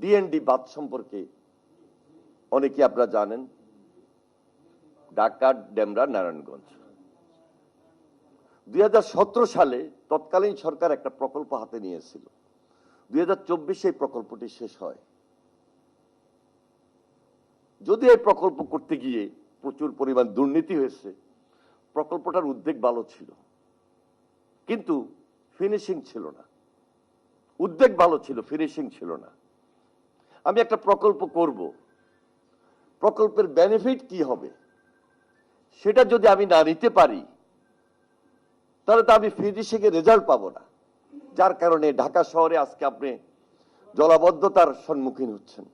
DND বাঁধ সম্পর্কে অনেকে আপনারা জানেন। ঢাকা, ডেমরা, নারায়ণগঞ্জ 2017 সালে তৎকালীন সরকার একটা প্রকল্প হাতে নিয়েছিল। 2024 এই প্রকল্পটি শেষ হয়। যদি এই প্রকল্প করতে গিয়ে প্রচুর পরিমাণ দুর্নীতি হয়েছে, প্রকল্পটার উদ্যোগ ভালো ছিল, কিন্তু ফিনিশিং ছিল না। উদ্যোগ ভালো ছিল, ফিনিশিং ছিল না। আমি একটা প্রকল্প করব, প্রকল্পের বেনিফিট কি হবে সেটা যদি আমি না নিতে পারি, তাহলে তো আমি ফিনিশিং এর রেজাল্ট পাবো না। যার কারণে ঢাকা শহরে আজকে আপনি জলাবদ্ধতার সম্মুখীন হচ্ছেন।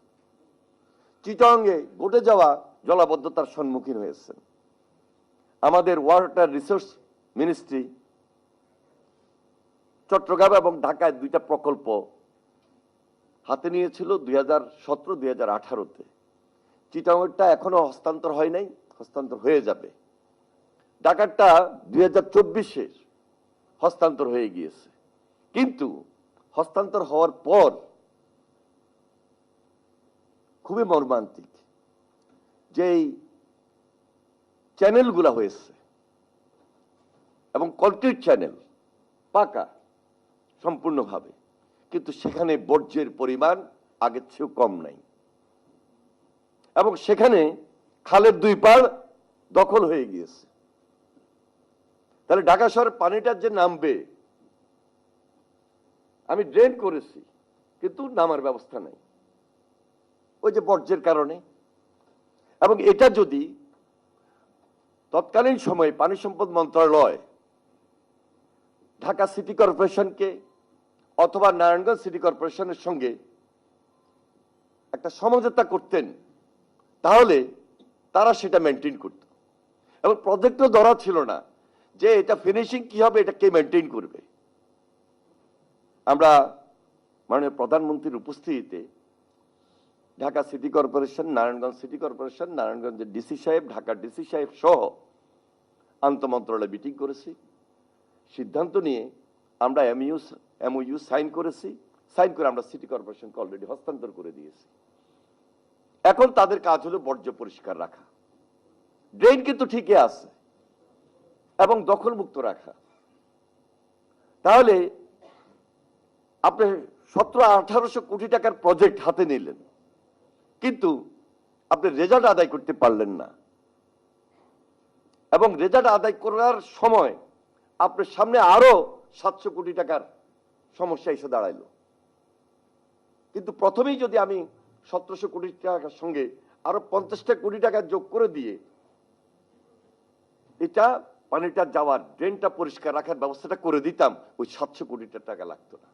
চিটাগাংয়ে ঘটে যাওয়া জলাবদ্ধতার সম্মুখীন হয়েছেন। আমাদের ওয়াটার রিসোর্স মিনিস্ট্রি চট্টগ্রাম এবং ঢাকায় দুইটা প্রকল্প হাতে নিয়েছিল 2017-2018-তে। চিটাগাংটা এখনো হস্তান্তর হয় নাই, হস্তান্তর হয়ে যাবে। ঢাকাটা 2024-এর হস্তান্তর হয়ে গিয়েছে। কিন্তু হস্তান্তর হওয়ার পর খুবই মর্মান্তিক যেই চ্যানেলগুলা হয়েছে এবং কংক্রিট চ্যানেল পাকা সম্পূর্ণভাবে, কিন্তু সেখানে বর্জ্যের পরিমাণ আগের চেয়েও কম নাই এবং সেখানে খালের দুই পাড় দখল হয়ে গিয়েছে। তাহলে ঢাকা শহরের পানিটা যে নামবে, আমি ড্রেন করেছি কিন্তু নামার ব্যবস্থা নাই ওই যে বর্জ্যের কারণে। এবং এটা যদি তৎকালীন সময়ে পানি সম্পদ মন্ত্রণালয় ঢাকা সিটি কর্পোরেশনকে অথবা নারায়ণগঞ্জ সিটি কর্পোরেশনের সঙ্গে একটা সমঝোতা করতেন, তাহলে তারা সেটা মেনটেন করত। এবং প্রজেক্টও ধরা ছিল না যে এটা ফিনিশিং কি হবে, এটা কে মেনটেন করবে। আমরা মাননীয় প্রধানমন্ত্রীর উপস্থিতিতে Dhaka city corporation, Narayanganj city corporation, নারায়ণগঞ্জের ডিসি সাহেব, ঢাকার ডিসি সাহেব সহ আন্তঃমন্ত্রণালয় মিটিং করেছি। সিদ্ধান্ত নিয়ে আমরা এমওইউ সাইন করেছি। সাইন করে আমরা সিটি কর্পোরেশনকে অলরেডি হস্তান্তর করে দিয়েছি। এখন তাদের কাজ হলো বর্জ্য পরিষ্কার রাখা, ড্রেন কিন্তু ঠিকই আছে, এবং দখলমুক্ত রাখা। তাহলে আপনি 1700-1800 কোটি টাকার প্রজেক্ট হাতে নিলেন, কিন্তু আপনি রেজাল্ট আদায় করতে পারলেন না। এবং রেজাল্ট আদায় করার সময় আপনার সামনে আরো 700 কোটি টাকার সমস্যা এসে দাঁড়াইল। কিন্তু প্রথমেই যদি আমি 1700 কোটি টাকার সঙ্গে আরো 50টা কোটি টাকা যোগ করে দিয়ে এটা পানিটা যাওয়ার, ড্রেনটা পরিষ্কার রাখার ব্যবস্থাটা করে দিতাম, ওই 700 কোটি টাকা লাগতো না।